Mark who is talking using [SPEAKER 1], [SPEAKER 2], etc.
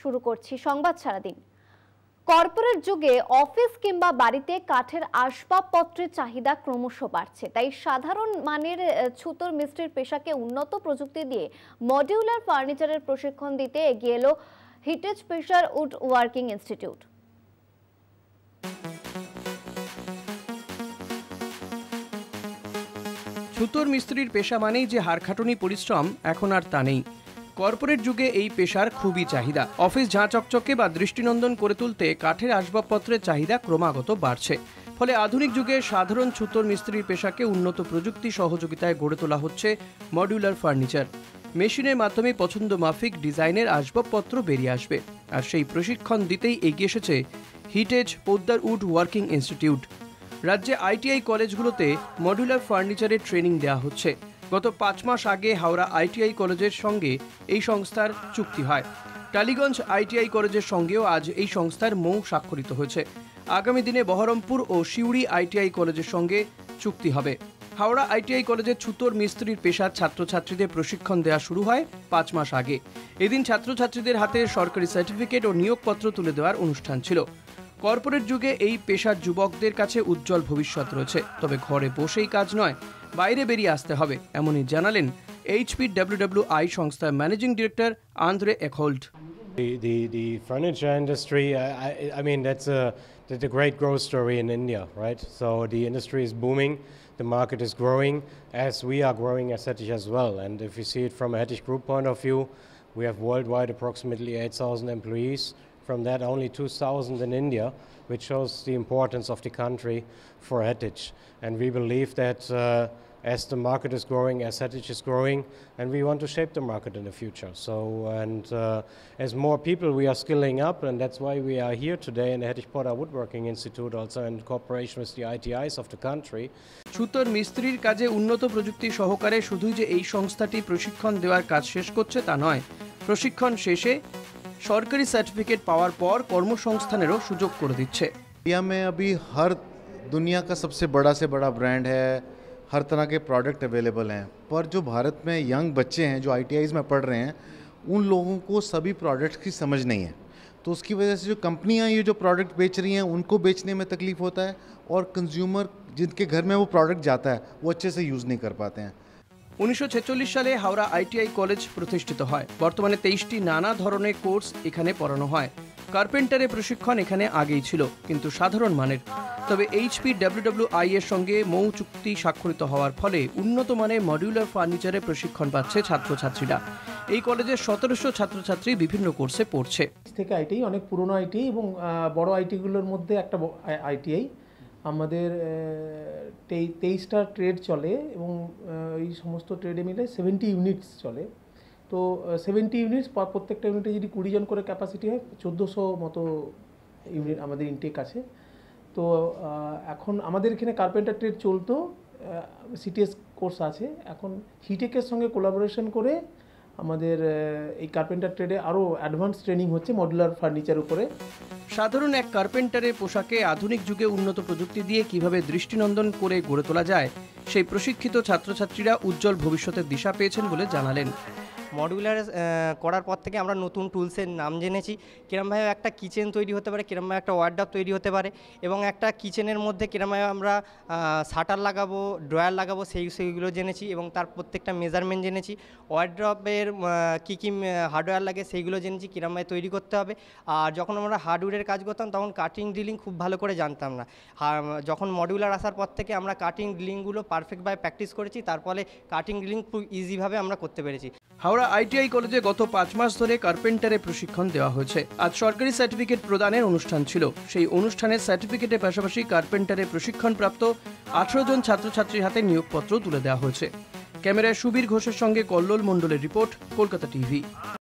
[SPEAKER 1] শুরু করছি সংবাদ সারাদিন। কর্পোরেট যুগে অফিস কিংবা বাড়িতে কাঠের আসবাবপত্রের চাহিদা ক্রমশ বাড়ছে। তাই সাধারণ মানের ছুতোর মিস্ত্রির পেশাকে উন্নত প্রযুক্তি দিয়ে মডিউলার ফার্নিচারের প্রশিক্ষণ দিতে এগিয়ে এলো হিটেজ প্রেসার উড ওয়ার্কিং ইনস্টিটিউট।
[SPEAKER 2] ছুতোর মিস্ত্রির পেশা মানেই যে হাড়খাটুনি পরিশ্রম, এখন আর তা নেই। কর্পোরেট যুগে এই পেশার খুবই চাহিদা। অফিস ঝাঁ চকচকে বা দৃষ্টিনন্দন করে তুলতে কাঠের আসবাবপত্রের চাহিদা ক্রমাগত বাড়ছে। ফলে আধুনিক যুগে সাধারণ ছুতোর মিস্ত্রির পেশাকে উন্নত প্রযুক্তি সহযোগিতায় গড়ে তোলা হচ্ছে মডিউলার ফার্নিচার। মেশিনের মাধ্যমে পছন্দ মাফিক ডিজাইনের আসবাবপত্র বেরিয়ে আসবে। আর সেই প্রশিক্ষণ দিতেই এগিয়ে এসেছে হিটেজ পোদ্দার উড ওয়ার্কিং ইনস্টিটিউট। রাজ্যে আইটিআই কলেজগুলোতে মডিউলার ফার্নিচারের ট্রেনিং দেওয়া হচ্ছে। গত 5 মাস আগে হাওড়া আইটিআই কলেজের সঙ্গে এই সংস্থার চুক্তি হয়। টালিগঞ্জ আইটিআই কলেজের সঙ্গেও আজ এই সংস্থার মৌ স্বাক্ষরিত হয়েছে। আগামী দিনে বহরমপুর ও সিউড়ি আইটিআই কলেজের সঙ্গে চুক্তি হবে। হাওড়া আইটিআই কলেজের ছুতোর মিস্ত্রির পেশার ছাত্রছাত্রীদের প্রশিক্ষণ দেওয়া শুরু হয় 5 মাস আগে। এদিন ছাত্রছাত্রীদের হাতে সরকারি সার্টিফিকেট ও নিয়োগপত্র তুলে দেওয়ার অনুষ্ঠান ছিল। কর্পোরেট যুগে এই পেশার যুবকদের কাছে উজ্জ্বল ভবিষ্যৎ রয়েছে, তবে ঘরে বসেই কাজ নয়, বাইরে বেরিয়ে আসতে হবে, এমনই জানালেন HPWWI সংস্থার managing director Andre Eckhold.
[SPEAKER 3] The furniture industry, I mean that's a great growth story in India, right? So the industry is booming, the market is growing, as we are growing as Hettich as well. And if you see it from a Hettich Group point of view, we have worldwide approximately 8,000 employees. From that, only 2,000 in India, which shows the importance of the country for Hettich. And we believe that as the market is growing, as Hettich is growing, and we want to shape the market in the future. So, and as more people, we are skilling up, and that's why we are here today in the Hettich Potter Woodworking Institute, also in cooperation with the ITIs of the country.
[SPEAKER 2] ছুতোর মিস্ত্রির কাজে উন্নত প্রযুক্তি সহকারে শুধুই যে এই সংস্থাটি প্রশিক্ষণ দেওয়ার কাজ শেষ করছে তা নয়, প্রশিক্ষণ শেষে सरकारी सर्टिफिकेट पावर पर कर्मसंस्थानेरो सुयोग कर दिच्छे।
[SPEAKER 4] इंडिया में अभी हर दुनिया का सबसे बड़ा से बड़ा ब्रांड है, हर तरह के प्रोडक्ट अवेलेबल हैं, पर जो भारत में यंग बच्चे हैं जो ITIs में पढ़ रहे हैं, उन लोगों को सभी प्रोडक्ट्स की समझ नहीं है। तो उसकी वजह से जो कंपनियां ये जो प्रोडक्ट बेच रही हैं उनको बेचने में तकलीफ होता है, और कंज्यूमर जिनके घर में वो प्रोडक्ट जाता है वो अच्छे से यूज़ नहीं कर पाते हैं।
[SPEAKER 2] 1946 সালে হাওড়া আইটিআই কলেজ প্রতিষ্ঠিত হয়। বর্তমানে 23টি নানা ধরনের কোর্স এখানে পড়ানো হয়। কার্পেন্টারের প্রশিক্ষণ এখানে আগেই ছিল, কিন্তু সাধারণ মানের। তবে HPWWI এর সঙ্গে মৌ চুক্তি স্বাক্ষরিত হওয়ার ফলে উন্নত মানের মডিউলার ফার্নিচারের প্রশিক্ষণ পাচ্ছে ছাত্রছাত্রীরা। এই কলেজের 1700 ছাত্রছাত্রী বিভিন্ন কোর্সে পড়ছে।
[SPEAKER 5] থেকে আইটিআই অনেক পুরনো আইটিআই এবং বড় আইটিগুলোর মধ্যে একটা আইটিআই। আমাদের 23টা ট্রেড চলে এবং এই সমস্ত ট্রেডে মিলে 70 ইউনিটস চলে। তো 70 ইউনিটস প্রত্যেকটা ইউনিটে যদি 20 জন করে ক্যাপাসিটি হয়, 1400 মতো ইউনিট আমাদের ইনটেক আছে। তো এখন আমাদের এখানে কার্পেন্টার ট্রেড চলতো, সিটিএস কোর্স আছে। এখন হিটেকের সঙ্গে কোলাবোরেশন করে আমাদের এই কার্পেন্টার ট্রেডে আরও অ্যাডভান্স ট্রেনিং হচ্ছে মডুলার ফার্নিচার উপরে।
[SPEAKER 2] সাধারণ এক কার্পেন্টারের পোশাকে আধুনিক যুগে উন্নত প্রযুক্তি দিয়ে কিভাবে দৃষ্টিনন্দন করে গড়ে তোলা যায়, সেই প্রশিক্ষিত ছাত্রছাত্রীরা উজ্জ্বল ভবিষ্যতের দিশা পেয়েছেন বলে জানালেন।
[SPEAKER 6] মডিউলার করার পর থেকে আমরা নতুন টুলসের নাম জেনেছি, কিরমভাবে একটা কিচেন তৈরি হতে পারে, কিরমভাবে একটা ওয়ার্ডরোব তৈরি হতে পারে, এবং একটা কিচেনের মধ্যে কিরমভাবে আমরা শাটার লাগাবো, ড্রয়ার লাগাবো, সেইগুলো জেনেছি, এবং তার প্রত্যেকটা মেজারমেন্ট জেনেছি। ওয়ার্ডরোবের কী কী হার্ডওয়্যার লাগে সেইগুলো জেনেছি, কিরমভাবে তৈরি করতে হবে। আর যখন আমরা হার্ডওয়্যারের কাজ করতাম তখন কাটিং ড্রিলিং খুব ভালো করে জানতাম না। যখন মডিউলার আসার পর থেকে আমরা কাটিং ড্রিলিংগুলো পারফেক্টভাবে প্র্যাকটিস করেছি, তার ফলে কাটিং ড্রিলিং খুব ইজিভাবে আমরা করতে পেরেছি।
[SPEAKER 2] হাওড়া আইটিআই কলেজে গত 5 মাস ধরে কার্পেন্টারের প্রশিক্ষণ দেওয়া হয়েছে। আজ সরকারি সার্টিফিকেট প্রদানের অনুষ্ঠান ছিল। সেই অনুষ্ঠানের সার্টিফিকেটের পাশাপাশি কার্পেন্টারের প্রশিক্ষণপ্রাপ্ত 18 জন ছাত্রছাত্রীর হাতে নিয়োগপত্র তুলে দেওয়া হয়েছে। ক্যামেরায় সুবীর ঘোষের সঙ্গে কল্লোল মণ্ডলের রিপোর্ট, কলকাতা টিভি।